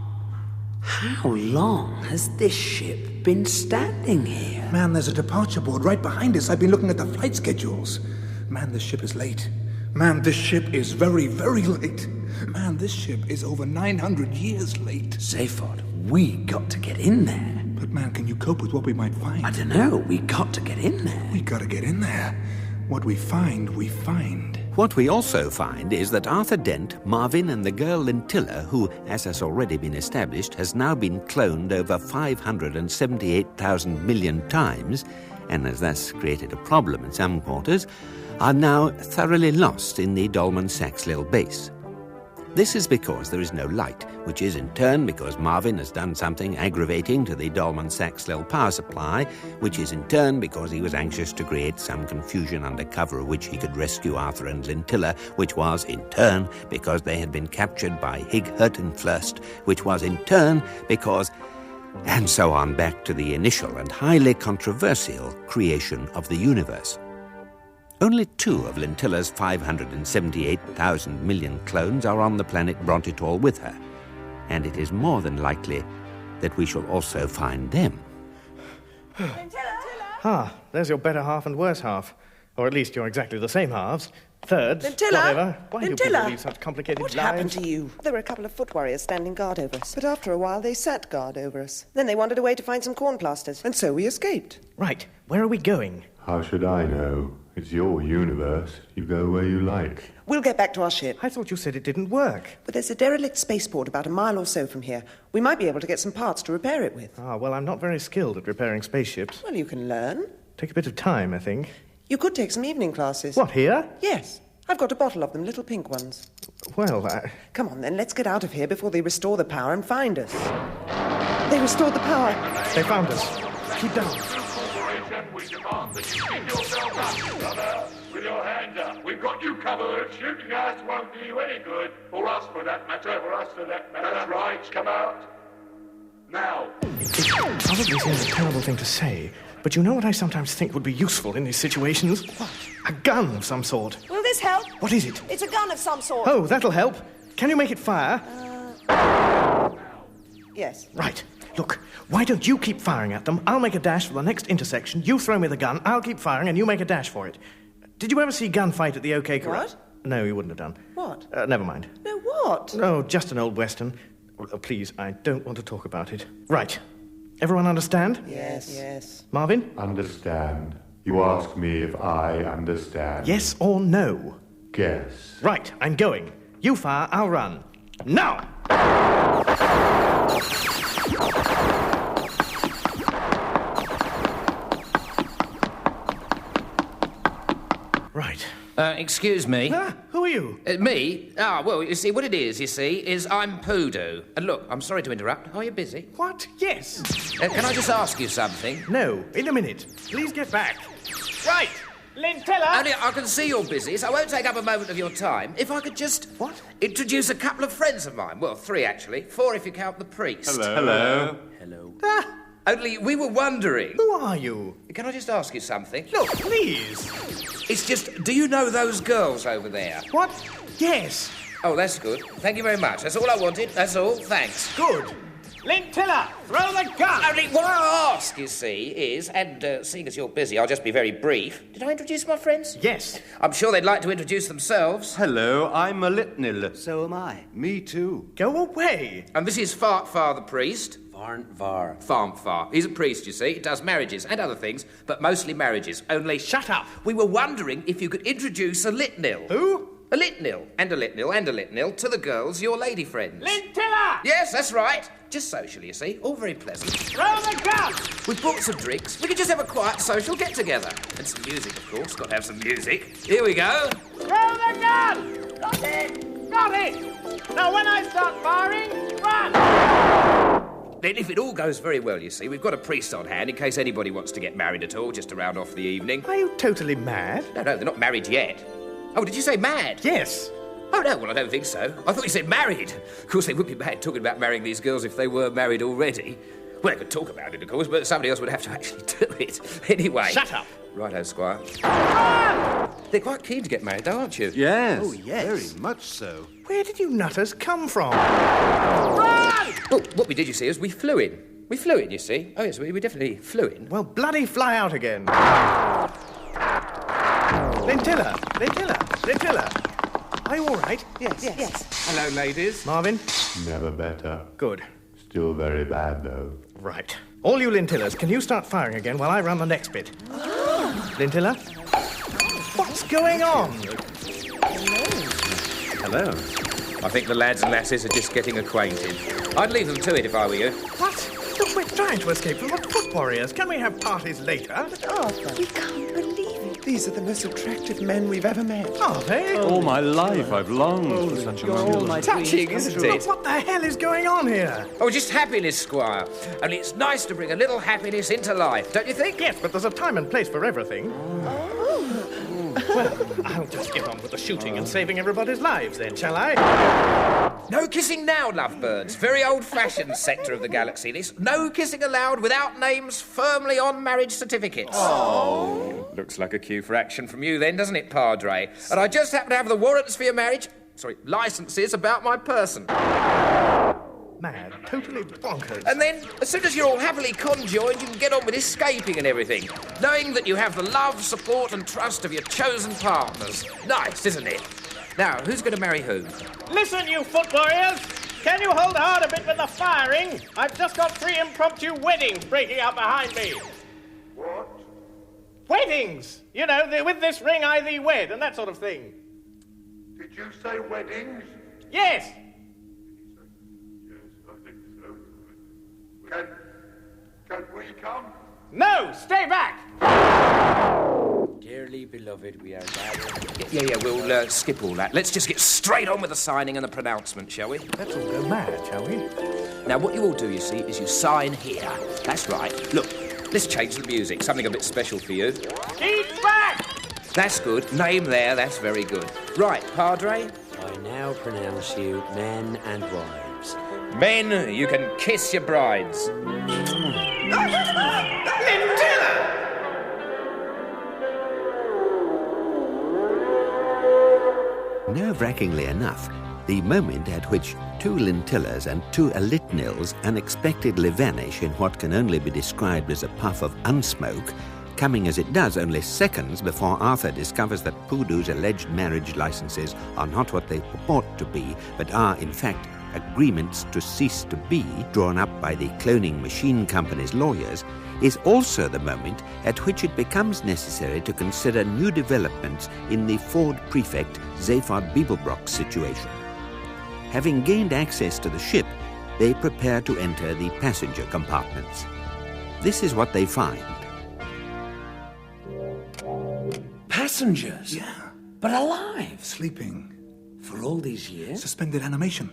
how long has this ship been standing here? Man, there's a departure board right behind us. I've been looking at the flight schedules. Man, this ship is late. Man, this ship is very, very late. Man, this ship is over 900 years late. Zaphod, we got to get in there. But man, can you cope with what we might find? I don't know. We got to get in there. We gotta get in there. What we find, we find. What we also find is that Arthur Dent, Marvin, and the girl Lintilla, who, as has already been established, has now been cloned over 578,000 million times, and has thus created a problem in some quarters, are now thoroughly lost in the Dolman Saxlil base. This is because there is no light, which is in turn because Marvin has done something aggravating to the Dolman-Saxlell power supply, which is in turn because he was anxious to create some confusion under cover of which he could rescue Arthur and Lintilla, which was in turn because they had been captured by Hig Hurtenflurst, which was in turn because... and so on back to the initial and highly controversial creation of the universe. Only 2 of Lintilla's 578,000 million clones are on the planet Brontitor with her, and it is more than likely that we shall also find them. There's your better half and worse half. Or at least you're exactly the same halves. Thirds, Lintilla? whatever. Why do people lead such complicated What lives? happened to you? There were a couple of foot warriors standing guard over us, but after a while they sat guard over us. Then they wandered away to find some corn plasters. And so we escaped. Right, where are we going? How should I know? It's your universe. You go where you like. We'll get back to our ship. I thought you said it didn't work. But there's a derelict spaceport about a mile or so from here. We might be able to get some parts to repair it with. Well, I'm not very skilled at repairing spaceships. Well, you can learn. Take a bit of time, I think. You could take some evening classes. What, here? Yes. I've got a bottle of them, little pink ones. Well, Come on, then, let's get out of here before they restore the power and find us. They restored the power. They found us. Keep down. We demand that you keep yourself up, brother. With your hands up. We've got you covered. Shooting us won't do you any good. For us, for that matter. That's right. Come out. Now. It probably seems a terrible thing to say, but you know what I sometimes think would be useful in these situations? What? A gun of some sort. Will this help? What is it? It's a gun of some sort. Oh, that'll help. Can you make it fire? Yes. Right. Look, why don't you keep firing at them? I'll make a dash for the next intersection. You throw me the gun, I'll keep firing, and you make a dash for it. Did you ever see Gunfight at the OK Corral? What? No, you wouldn't have done. What? Never mind. No, what? No, just an old Western. Oh, please, I don't want to talk about it. Right. Everyone understand? Yes. Marvin? Understand. You ask me if I understand. Yes or no? Guess. Right, I'm going. You fire, I'll run. Now! Right. Excuse me. Who are you? Me? Well, you see, what it is, is I'm Poodoo. And look, I'm sorry to interrupt. Are you busy? What? Yes. Can I just ask you something? No, in a minute. Please get back. Right. Lintilla! Only I can see you're busy, so I won't take up a moment of your time. If I could just... What? Introduce a couple of friends of mine. Well, 3, actually. 4 if you count the priest. Hello. Only we were wondering... Who are you? Can I just ask you something? Look, please. It's just, do you know those girls over there? What? Yes. Oh, that's good. Thank you very much. That's all I wanted. That's all. Thanks. Good. Lintilla, throw the gun! Only what I ask, you see, is, and seeing as you're busy, I'll just be very brief. Did I introduce my friends? Yes. I'm sure they'd like to introduce themselves. Hello, I'm Malitnil. So am I. Me too. Go away. And this is Fartfar the priest. Farmfar. He's a priest, you see. He does marriages and other things, but mostly marriages. Only... Shut up. We were wondering if you could introduce a Litnil. Who? A Litnil, and a Litnil, and a Litnil to the girls, your lady friends. Lintilla! Yes, that's right. Just social, you see. All very pleasant. Throw the gun! We've brought some drinks. We could just have a quiet social get-together. And some music, of course. Got to have some music. Here we go. Throw the gun! Got it! Got it! Now, when I start firing, run! Then if it all goes very well, you see, we've got a priest on hand in case anybody wants to get married at all, just to round off the evening. Are you totally mad? No, they're not married yet. Oh, did you say mad? Yes. Oh, no, well, I don't think so. I thought you said married. Of course, they would be mad talking about marrying these girls if they were married already. Well, they could talk about it, of course, but somebody else would have to actually do it. Anyway. Shut up. Righto, Squire. Run! They're quite keen to get married, though, aren't you? Yes. Oh, yes. Very much so. Where did you nutters come from? Run! Oh, what we did, you see, is we flew in. We flew in, you see. Oh, yes, we definitely flew in. Well, bloody fly out again. Lintilla. Are you all right? Yes. Hello, ladies. Marvin? Never better. Good. Still very bad, though. Right. All you Lintillas, can you start firing again while I run the next bit? Lintilla? What's going on? Hello. I think the lads and lasses are just getting acquainted. I'd leave them to it if I were you. What? Look, we're trying to escape from the foot warriors. Can we have parties later? But Arthur, we can't believe it. These are the most attractive men we've ever met. Are they? All my life I've longed for such a moment. Touching, isn't it? What the hell is going on here? Oh, just happiness, Squire. Only it's nice to bring a little happiness into life, don't you think? Yes, but there's a time and place for everything. Well, I'll just get on with the shooting and saving everybody's lives then, shall I? No kissing now, lovebirds. Very old-fashioned sector of the galaxy, this. No kissing allowed without names firmly on marriage certificates. Oh. Looks like a cue for action from you then, doesn't it, Padre? And I just happen to have the warrants for your marriage... licenses about my person. Mad, totally bonkers. And then, as soon as you're all happily conjoined, you can get on with escaping and everything, knowing that you have the love, support and trust of your chosen partners. Nice, isn't it? Now, who's going to marry who? Listen, you foot warriors! Can you hold hard a bit with the firing? I've just got 3 impromptu weddings breaking out behind me. What? Weddings! You know, with this ring I thee wed and that sort of thing. Did you say weddings? Yes! Yes, I think so. Can we come? No, stay back! Dearly beloved, we are gathered. Yeah, we'll skip all that. Let's just get straight on with the signing and the pronouncement, shall we? Let's all go mad, shall we? Now, what you all do, you see, is you sign here. That's right. Look, let's change the music. Something a bit special for you. Keep back! That's good. Name there, that's very good. Right, Padre? I now pronounce you men and wives. Men, you can kiss your brides. Nerve-wrackingly enough, the moment at which 2 Lintillas and 2 Elitnils unexpectedly vanish in what can only be described as a puff of unsmoke, coming as it does only seconds before Arthur discovers that Poodoo's alleged marriage licenses are not what they purport to be, but are, in fact, agreements to cease to be, drawn up by the cloning machine company's lawyers, is also the moment at which it becomes necessary to consider new developments in the Ford Prefect Zaphod Beeblebrox situation. Having gained access to the ship, they prepare to enter the passenger compartments. This is what they find. Passengers? Yeah. But alive? Sleeping. For all these years? Suspended animation.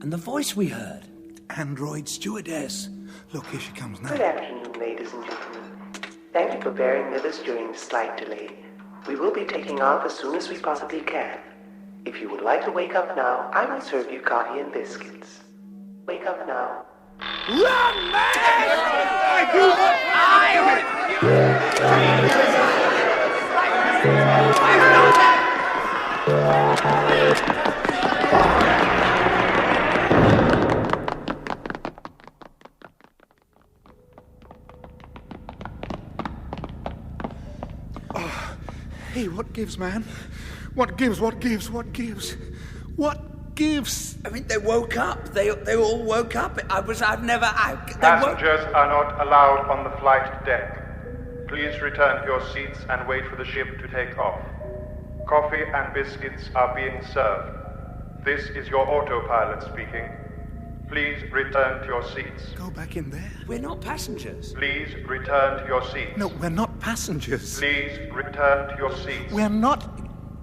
And the voice we heard? Android stewardess. Look, here she comes now. Good afternoon, ladies and gentlemen. Thank you for bearing with us during the slight delay. We will be taking off as soon as we possibly can. If you would like to wake up now, I will serve you coffee and biscuits. Wake up now. Run, man! Hey, what gives, man? What gives? What gives? What gives? What gives? I mean, they woke up. They all woke up. Passengers are not allowed on the flight deck. Please return to your seats and wait for the ship to take off. Coffee and biscuits are being served. This is your autopilot speaking. Please return to your seats. Go back in there. We're not passengers. Please return to your seats. No, we're not passengers. Please return to your seats. We're not...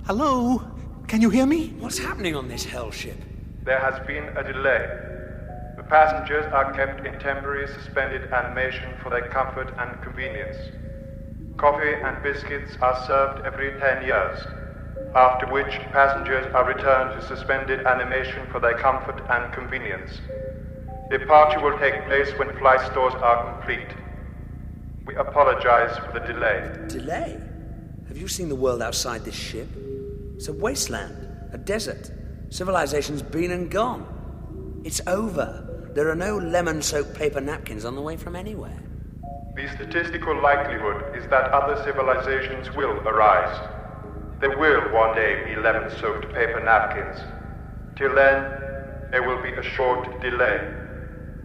Hello? Can you hear me? What's happening on this hell ship? There has been a delay. The passengers are kept in temporary suspended animation for their comfort and convenience. Coffee and biscuits are served every 10 years, after which passengers are returned to suspended animation for their comfort and convenience. Departure will take place when flight stores are complete. We apologize for the delay. Delay? Have you seen the world outside this ship? It's a wasteland, a desert. Civilization's been and gone. It's over. There are no lemon-soaked paper napkins on the way from anywhere. The statistical likelihood is that other civilizations will arise. There will one day be lemon-soaked paper napkins. Till then, there will be a short delay.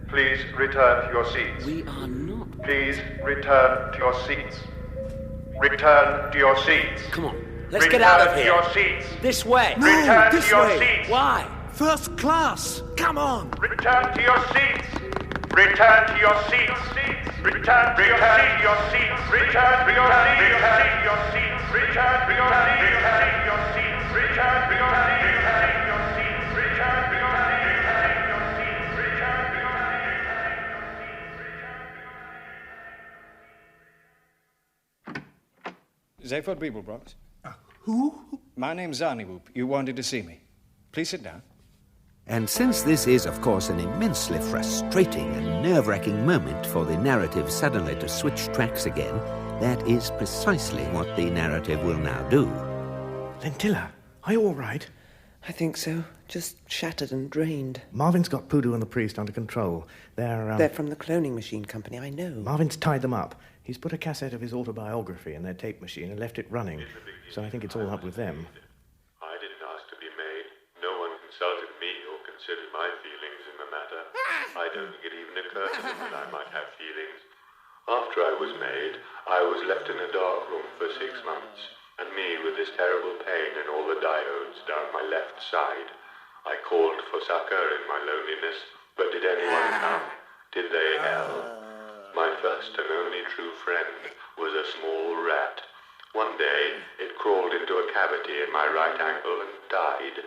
Please return to your seats. We are not. Please return to your seats. Return to your seats. Come on, let's get out of here. Return to your seats. This way. No, Return this to your way. seats. Why? First class. Come on. Return to your seats. Return to your seats. Return to your seats. Return to your seats. Return to your seats. Return to your seats. Return to your seats. Return to your Zaphod Beeblebrox. Who? My name's Zarniwoop. You wanted to see me. Please sit down. And since this is, of course, an immensely frustrating and nerve-wracking moment for the narrative suddenly to switch tracks again, that is precisely what the narrative will now do. Lentilla, are you all right? I think so. Just shattered and drained. Marvin's got Poodoo and the priest under control. They're from the cloning machine company, I know. Marvin's tied them up. He's put a cassette of his autobiography in their tape machine and left it running. So I think it's all up with them. I didn't ask to be made. No one consulted me or considered my feelings in the matter. I don't think it even occurred to them that I might have feelings. After I was made, I was left in a dark room for 6 months, and me with this terrible pain in all the diodes down my left side. I called for succor in my loneliness, but did anyone come? Did they help? My first and only true friend was a small rat. One day, it crawled into a cavity in my right ankle and died.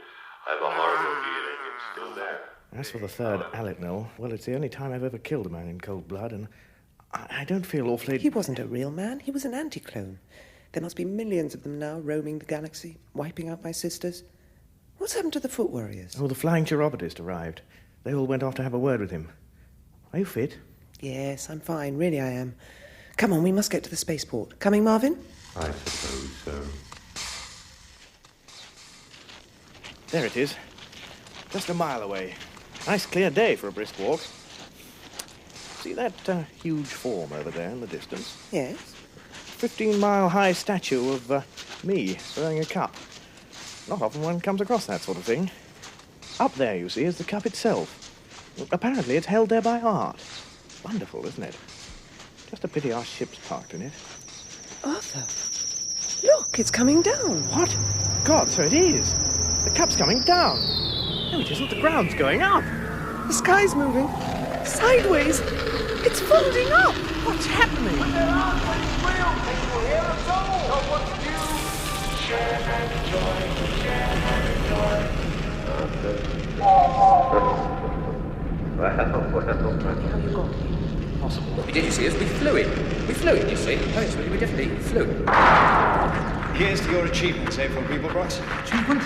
I've a horrible feeling it's still there. As for the third Alitnil, well, it's the only time I've ever killed a man in cold blood, and I don't feel awfully... He wasn't a real man. He was an anti-clone. There must be millions of them now roaming the galaxy, wiping out my sisters. What's happened to the foot warriors? Oh, the flying chiropodist arrived. They all went off to have a word with him. Are you fit? Yes, I'm fine. Really, I am. Come on, we must get to the spaceport. Coming, Marvin? I suppose so. There it is. Just a mile away. Nice clear day for a brisk walk. See that huge form over there in the distance? Yes. 15-mile-high statue of me throwing a cup. Not often one comes across that sort of thing. Up there, you see, is the cup itself. Apparently it's held there by art. Wonderful, isn't it? Just a pity our ship's parked in it. Arthur, look, it's coming down. What? God, so it is. The cup's coming down. No, it isn't. The ground's going up. The sky's moving. Sideways. It's folding up. What's happening? When there aren't any real people here at all. So what do you? Share and enjoy. Share and enjoy. How you got? Possible. What we did, you see, is we flew it. We flew it, you see. Oh, yes, we definitely flew it. Here's to your achievements, Zaphod Beeblebrox. Achievement?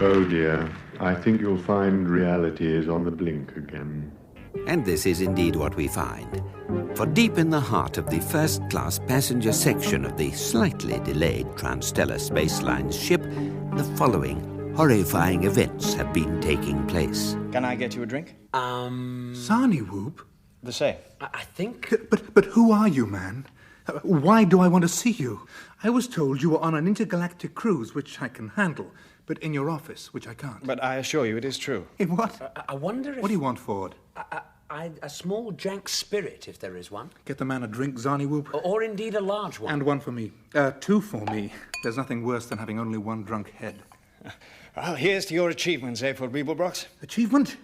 Oh dear, I think you'll find reality is on the blink again. And this is indeed what we find. For deep in the heart of the first-class passenger section of the slightly delayed Transstellar Spaceline's ship, the following horrifying events have been taking place. Can I get you a drink? Zarniwoop? The same. I think... But who are you, man? Why do I want to see you? I was told you were on an intergalactic cruise, which I can handle, but in your office, which I can't. But I assure you it is true. In what? I wonder if... What do you want, Ford? A small jank spirit, if there is one. Get the man a drink, Zarniwoop. Or indeed a large one. And one for me. 2 for me. There's nothing worse than having only one drunk head. Well, here's to your achievements, Zaphod Beeblebrox. Achievement?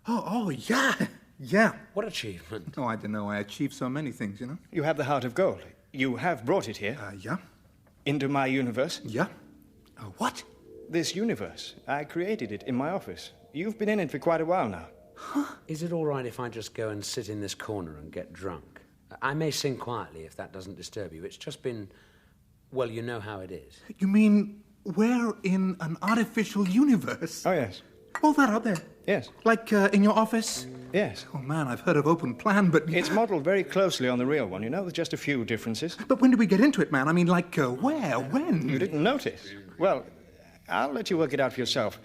Oh, yeah. Yeah. What achievement? Oh, I don't know. I achieved so many things, you know. You have the heart of gold. You have brought it here. Yeah. Into my universe. Yeah. What? This universe. I created it in my office. You've been in it for quite a while now. Huh? Is it all right if I just go and sit in this corner and get drunk? I may sing quietly if that doesn't disturb you. It's just been... Well, you know how it is. You mean we're in an artificial universe? Oh, yes. All that up there? Yes. Like in your office? Yes. Oh, man, I've heard of open plan, but... It's modelled very closely on the real one, you know, with just a few differences. But when did we get into it, man? I mean, like, where? When? You didn't notice? Well, I'll let you work it out for yourself.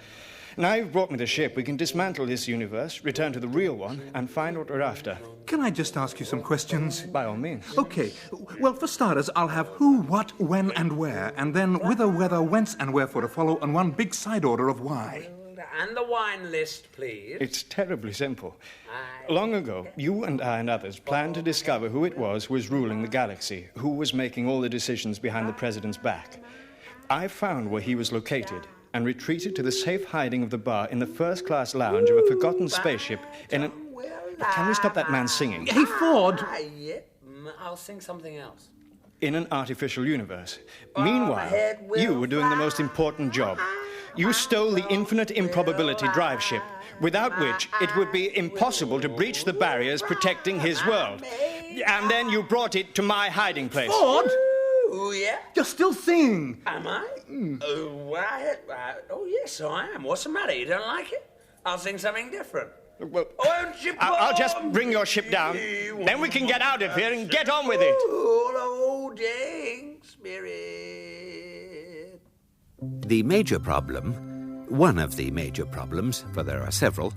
Now you've brought me the ship, we can dismantle this universe, return to the real one, and find what we're after. Can I just ask you some questions? By all means. Okay. Well, for starters, I'll have who, what, when, and where, and then whither, whether, whence, and wherefore to follow, and one big side order of why. And the wine list, please. It's terribly simple. Long ago, you and I and others planned to discover who it was who was ruling the galaxy, who was making all the decisions behind the president's back. I found where he was located and retreated to the safe hiding of the bar in the first-class lounge of a forgotten spaceship in an... Can we stop that man singing? Hey, Ford! I'll sing something else. In an artificial universe. Meanwhile, you were doing the most important job. You stole the infinite improbability drive ship, without which it would be impossible to breach the barriers protecting his world. And then you brought it to my hiding place. Ford! Oh, yeah? You're still singing. Am I? Oh, yes, I am. What's the matter? You don't like it? I'll sing something different. Well, won't you I'll just bring your ship down. Then we can get out of here and get on with it. Holding spirit. The major problem, one of the major problems, for there are several,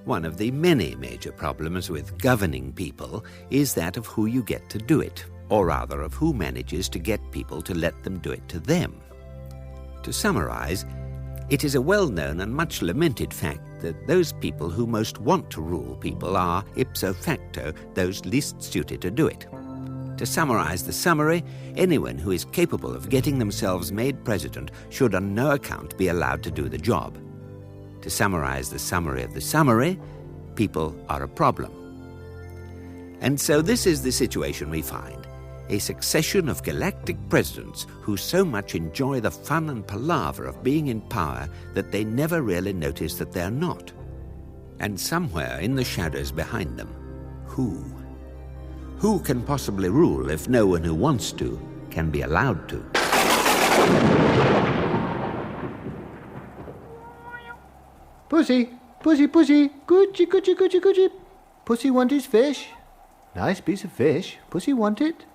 one of the many major problems with governing people is that of who you get to do it, or rather of who manages to get people to let them do it to them. To summarize, it is a well-known and much lamented fact that those people who most want to rule people are, ipso facto, those least suited to do it. To summarize the summary, anyone who is capable of getting themselves made president should on no account be allowed to do the job. To summarize the summary of the summary, people are a problem. And so this is the situation we find. A succession of galactic presidents who so much enjoy the fun and palaver of being in power that they never really notice that they're not. And somewhere in the shadows behind them, who? Who can possibly rule if no one who wants to can be allowed to? Pussy, pussy, pussy, coochie, coochie, coochie, coochie. Pussy want his fish. Nice piece of fish. Pussy want it.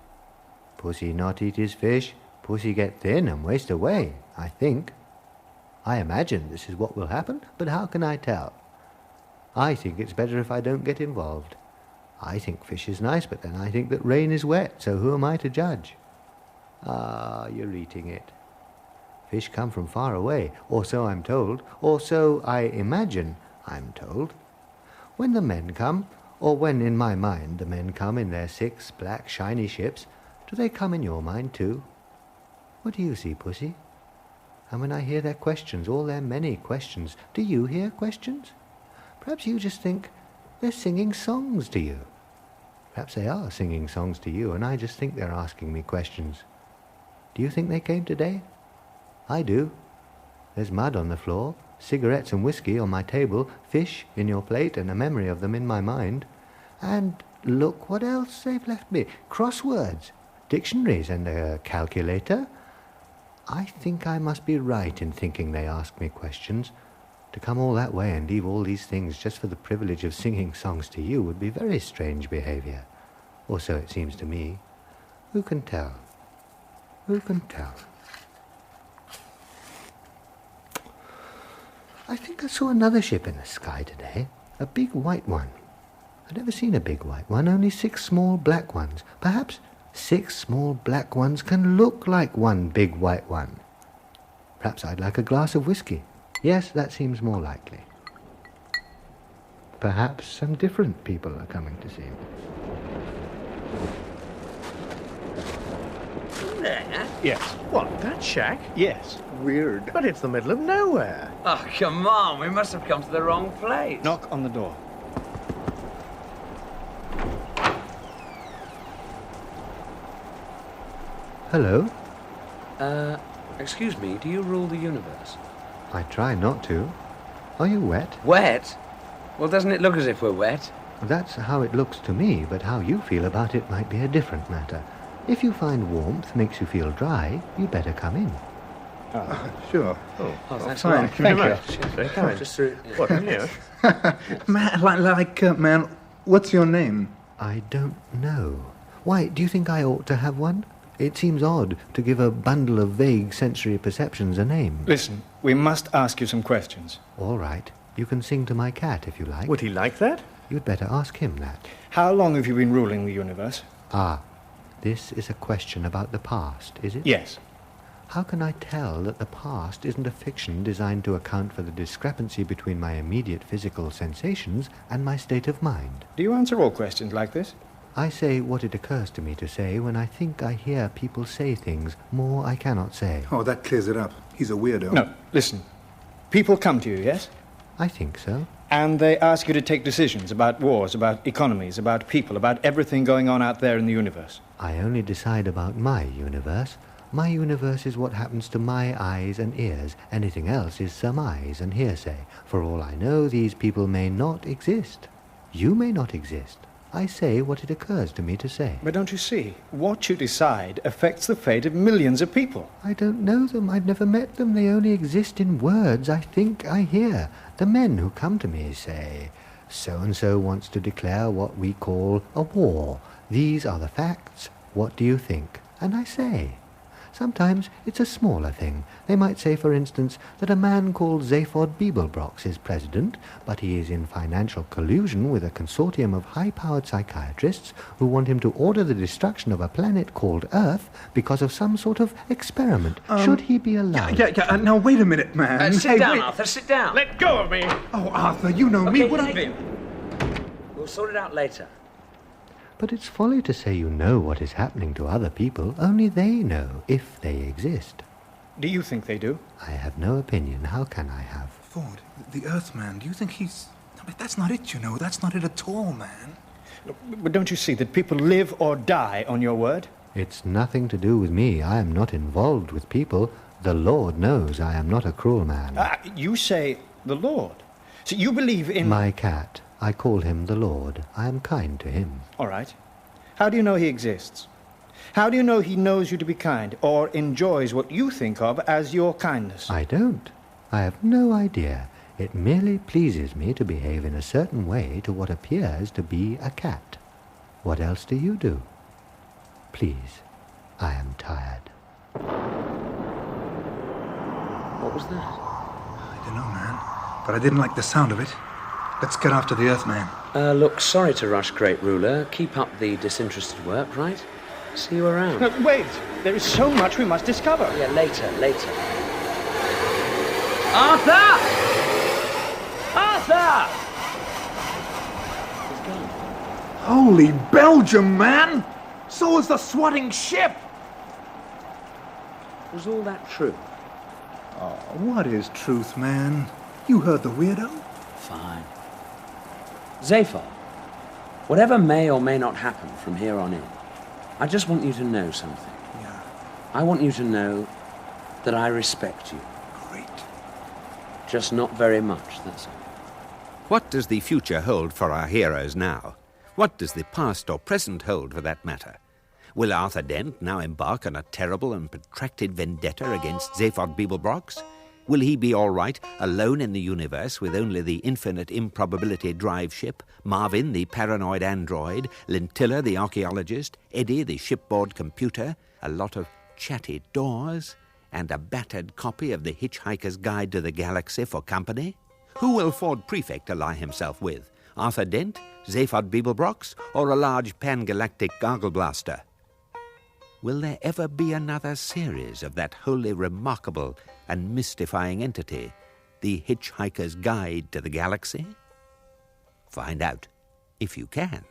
Pussy not eat his fish. Pussy get thin and waste away, I think. I imagine this is what will happen, but how can I tell? I think it's better if I don't get involved. I think fish is nice, but then I think that rain is wet, so who am I to judge? Ah, you're eating it. Fish come from far away, or so I'm told, or so I imagine I'm told. When the men come, or when in my mind the men come in their 6 black shiny ships, do they come in your mind too? What do you see, Pussy? And when I hear their questions, all their many questions, do you hear questions? Perhaps you just think they're singing songs to you. Perhaps they are singing songs to you, and I just think they're asking me questions. Do you think they came today? I do. There's mud on the floor, cigarettes and whiskey on my table, fish in your plate, and a memory of them in my mind. And look what else they've left me. Crosswords, dictionaries, and a calculator. I think I must be right in thinking they ask me questions. To come all that way and leave all these things just for the privilege of singing songs to you would be very strange behavior. Or so it seems to me. Who can tell? Who can tell? I think I saw another ship in the sky today. A big white one. I'd never seen a big white one, only 6 small black ones. Perhaps 6 small black ones can look like one big white one. Perhaps I'd like a glass of whiskey. Yes, that seems more likely. Perhaps some different people are coming to see me. There? Yes. What, that shack? Yes. Weird. But it's the middle of nowhere. Oh, come on. We must have come to the wrong place. Knock on the door. Hello? Excuse me, do you rule the universe? I try not to. Are you wet? Wet? Well, doesn't it look as if we're wet? That's how it looks to me, but how you feel about it might be a different matter. If you find warmth makes you feel dry, you'd better come in. Sure. Oh, thanks fine. very much. Thank you. Very kind. Just through. What, you? Man, what's your name? I don't know. Why, do you think I ought to have one? It seems odd to give a bundle of vague sensory perceptions a name. Listen, we must ask you some questions. All right. You can sing to my cat if you like. Would he like that? You'd better ask him that. How long have you been ruling the universe? Ah, this is a question about the past, is it? Yes. How can I tell that the past isn't a fiction designed to account for the discrepancy between my immediate physical sensations and my state of mind? Do you answer all questions like this? I say what it occurs to me to say when I think I hear people say things more I cannot say. Oh, that clears it up. He's a weirdo. No, listen. People come to you, yes? I think so. And they ask you to take decisions about wars, about economies, about people, about everything going on out there in the universe. I only decide about my universe. My universe is what happens to my eyes and ears. Anything else is surmise and hearsay. For all I know, these people may not exist. You may not exist. I say what it occurs to me to say. But don't you see? What you decide affects the fate of millions of people. I don't know them. I've never met them. They only exist in words I think I hear. The men who come to me say, so-and-so wants to declare what we call a war. These are the facts. What do you think? And I say. Sometimes it's a smaller thing. They might say, for instance, that a man called Zaphod Beeblebrox is president, but he is in financial collusion with a consortium of high-powered psychiatrists who want him to order the destruction of a planet called Earth because of some sort of experiment. Should he be allowed? Yeah. Now, wait a minute, man. Sit down, Arthur, sit down. Let go of me! Oh, Arthur, you know me. What leave him. We'll sort it out later. But it's folly to say you know what is happening to other people. Only they know, if they exist. Do you think they do? I have no opinion. How can I have? Ford, the Earthman, do you think he's... No, but that's not it, you know. That's not it at all, man. But don't you see that people live or die on your word? It's nothing to do with me. I am not involved with people. The Lord knows I am not a cruel man. You say the Lord. So you believe in... My cat. I call him the Lord. I am kind to him. All right. How do you know he exists? How do you know he knows you to be kind, or enjoys what you think of as your kindness? I don't. I have no idea. It merely pleases me to behave in a certain way to what appears to be a cat. What else do you do? Please, I am tired. What was that? I don't know, man. But I didn't like the sound of it. Let's get after the Earthman. Look, sorry to rush, great ruler. Keep up the disinterested work, right? See you around. No, wait! There is so much we must discover. Yeah, later. Arthur! Arthur! He's gone. Holy Belgium, man! So is the swatting ship! Was all that true? Oh, what is truth, man? You heard the weirdo? Fine. Zaphod, whatever may or may not happen from here on in, I just want you to know something. Yeah. I want you to know that I respect you. Great. Just not very much, that's all. What does the future hold for our heroes now? What does the past or present hold, for that matter? Will Arthur Dent now embark on a terrible and protracted vendetta against Zaphod Beeblebrox? Will he be all right, alone in the universe with only the infinite improbability drive ship, Marvin the paranoid android, Lintilla the archaeologist, Eddie the shipboard computer, a lot of chatty doors, and a battered copy of the Hitchhiker's Guide to the Galaxy for company? Who will Ford Prefect ally himself with? Arthur Dent, Zaphod Beeblebrox, or a large pan-galactic gargle blaster? Will there ever be another series of that wholly remarkable and mystifying entity, the Hitchhiker's Guide to the Galaxy? Find out, if you can.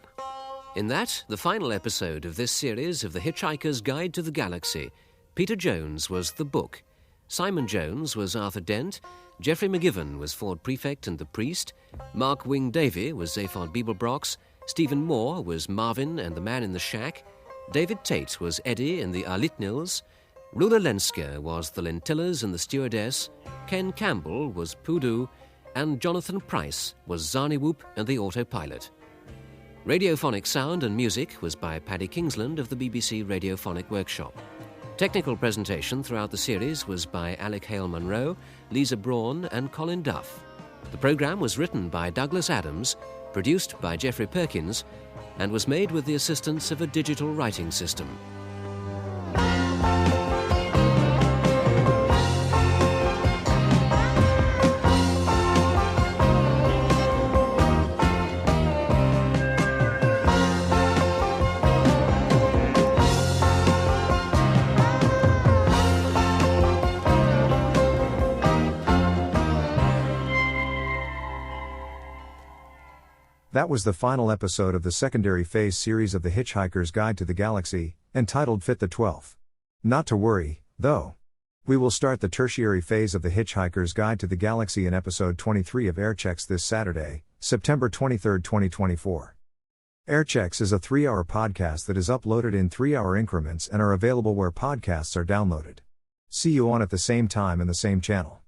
In that, the final episode of this series of The Hitchhiker's Guide to the Galaxy, Peter Jones was the book, Simon Jones was Arthur Dent, Geoffrey McGivern was Ford Prefect and the Priest, Mark Wing Davy was Zaphod Beeblebrox, Stephen Moore was Marvin and the Man in the Shack, David Tate was Eddie in the Arlitnils, Rula Lenska was the Lentillas and the Stewardess, Ken Campbell was Poodoo, and Jonathan Price was Zarniwoop and the Autopilot. Radiophonic sound and music was by Paddy Kingsland of the BBC Radiophonic Workshop. Technical presentation throughout the series was by Alec Hale-Munro, Lisa Braun and Colin Duff. The programme was written by Douglas Adams, produced by Geoffrey Perkins, and was made with the assistance of a digital writing system. That was the final episode of the secondary phase series of The Hitchhiker's Guide to the Galaxy, entitled Fit the 12th. Not to worry, though. We will start the tertiary phase of the Hitchhiker's Guide to the Galaxy in episode 23 of Airchecks this Saturday, September 23, 2024. Airchecks is a 3-hour podcast that is uploaded in 3-hour increments and are available where podcasts are downloaded. See you on at the same time in the same channel.